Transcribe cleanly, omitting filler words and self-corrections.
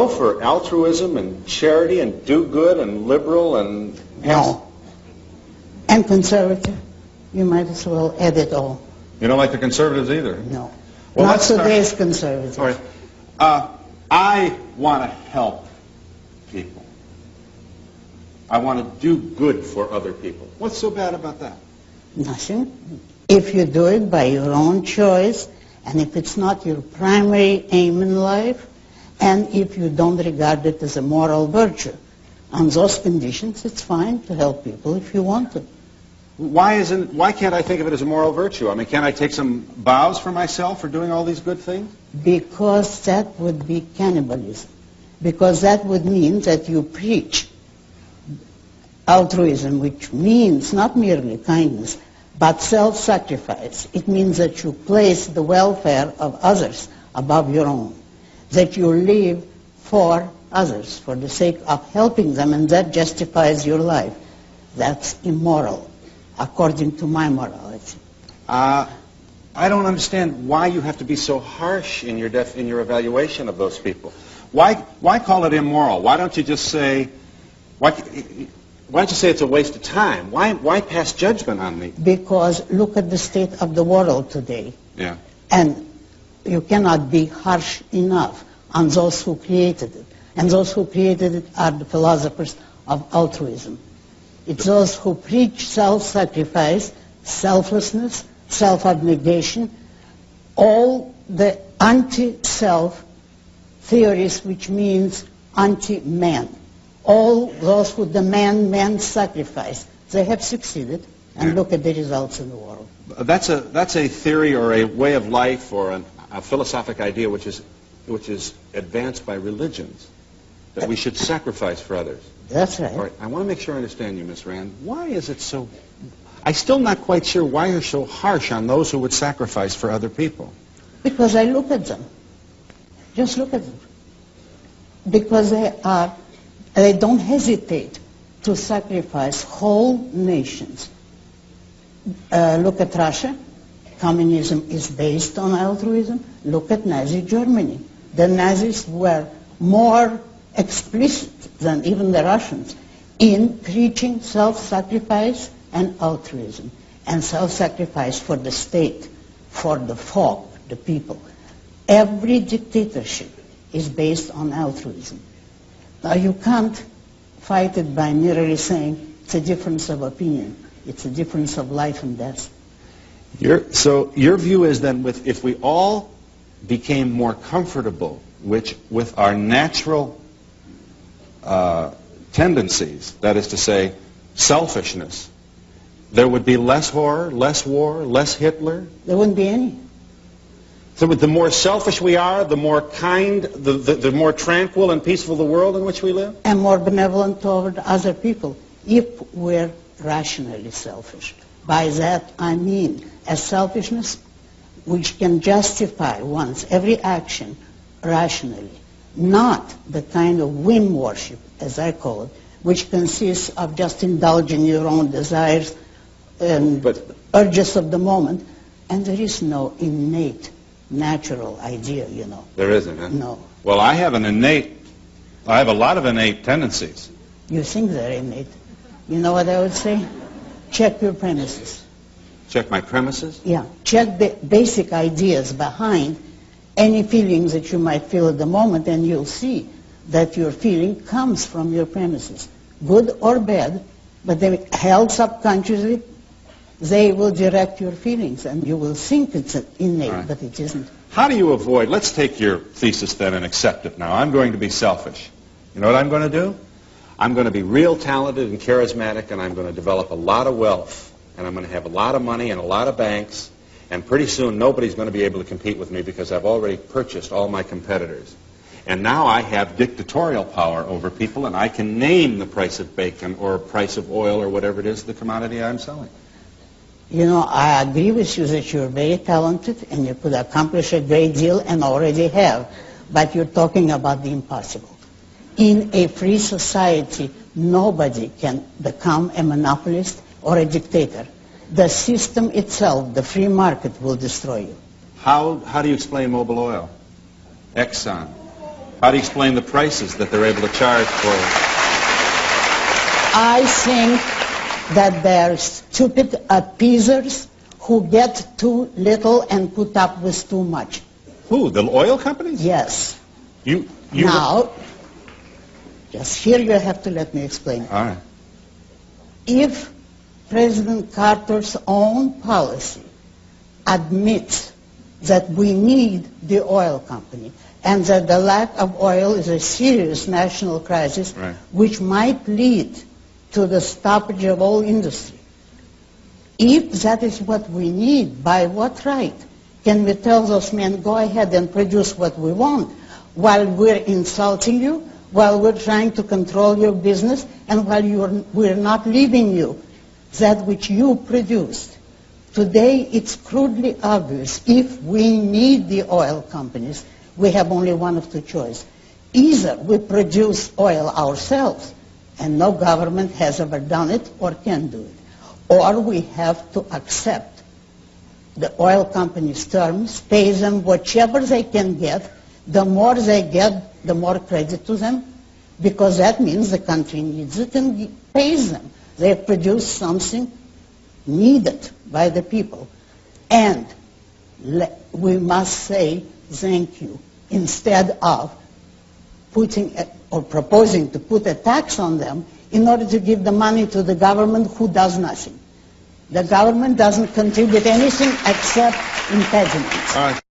for altruism and charity and do good and liberal and... No. And conservative. You might as well add it all. You don't like the conservatives either? No. Well, not today's conservatives. All right. I want to help people. I want to do good for other people. What's so bad about that? Nothing. If you do it by your own choice, and if it's not your primary aim in life, and if you don't regard it as a moral virtue, on those conditions, it's fine to help people if you want to. Why can't I think of it as a moral virtue? I mean, can't I take some vows for myself for doing all these good things? Because that would be cannibalism. Because that would mean that you preach altruism, which means not merely kindness, but self-sacrifice. It means that you place the welfare of others above your own, that you live for others for the sake of helping them, and that justifies your life. That's immoral, according to my morality. I don't understand why you have to be so harsh in your evaluation of those people. Why call it immoral? Why don't you just say, why don't you say it's a waste of time? Why pass judgment on me? Because look at the state of the world today. Yeah. And you cannot be harsh enough on those who created it. And those who created it are the philosophers of altruism. It's those who preach self-sacrifice, selflessness, self-abnegation, all the anti-self theories, which means anti-man. All those who demand man's sacrifice. They have succeeded, and look at the results in the world. That's a theory or a way of life or a philosophic idea which is advanced by religions, that we should sacrifice for others. That's right. All right, I want to make sure I understand you, Miss Rand. Why is it so... I'm still not quite sure why you're so harsh on those who would sacrifice for other people. Because I look at them. Just look at them. Because they don't hesitate to sacrifice whole nations. Look at Russia. Communism is based on altruism. Look at Nazi Germany. The Nazis were more explicit than even the Russians in preaching self-sacrifice and altruism, and self-sacrifice for the state, for the folk, the people. Every dictatorship is based on altruism. Now you can't fight it by merely saying it's a difference of opinion. It's a difference of life and death. So your view is then, if we all became more comfortable with our natural tendencies, that is to say, selfishness, there would be less horror, less war, less Hitler? There wouldn't be any. So the more selfish we are, the more kind, the more tranquil and peaceful the world in which we live? And more benevolent toward other people, if we're rationally selfish. By that I mean a selfishness which can justify one's every action rationally, not the kind of whim worship, as I call it, which consists of just indulging your own desires and urges of the moment, and there is no innate natural idea, you know. There isn't, huh? No. Well, I have a lot of innate tendencies. You think they're innate. You know what I would say? Check your premises. Check my premises? Yeah. Check the basic ideas behind any feelings that you might feel at the moment, and you'll see that your feeling comes from your premises, good or bad, but they held subconsciously, they will direct your feelings, and you will think it's innate, right, but it isn't. How do you avoid, let's take your thesis then and accept it now. I'm going to be selfish. You know what I'm going to do? I'm going to be real talented and charismatic, and I'm going to develop a lot of wealth, and I'm going to have a lot of money and a lot of banks, and pretty soon nobody's going to be able to compete with me because I've already purchased all my competitors. And now I have dictatorial power over people, and I can name the price of bacon or price of oil or whatever it is, the commodity I'm selling. You know, I agree with you that you're very talented and you could accomplish a great deal and already have, but you're talking about the impossible. In a free society, nobody can become a monopolist or a dictator. The system itself, the free market, will destroy you. How do you explain Mobil Oil, Exxon, How do you explain the prices that they're able to charge for it? I think that they're stupid appeasers who get too little and put up with too much. Who? The oil companies? Yes. You Now, just here you have to let me explain. All right. If President Carter's own policy admits that we need the oil company and that the lack of oil is a serious national crisis, right, which might lead to the stoppage of all industry. If that is what we need, by what right can we tell those men, go ahead and produce what we want, while we're insulting you, while we're trying to control your business, and while we're not leaving you that which you produced? Today, it's crudely obvious. If we need the oil companies, we have only one of two choices. Either we produce oil ourselves, and no government has ever done it or can do it, or we have to accept the oil companies' terms, pay them whatever they can get. The more they get, the more credit to them, because that means the country needs it and pays them. They produce something needed by the people. And we must say thank you instead of putting or proposing to put a tax on them in order to give the money to the government who does nothing. The government doesn't contribute anything except impediments. All right.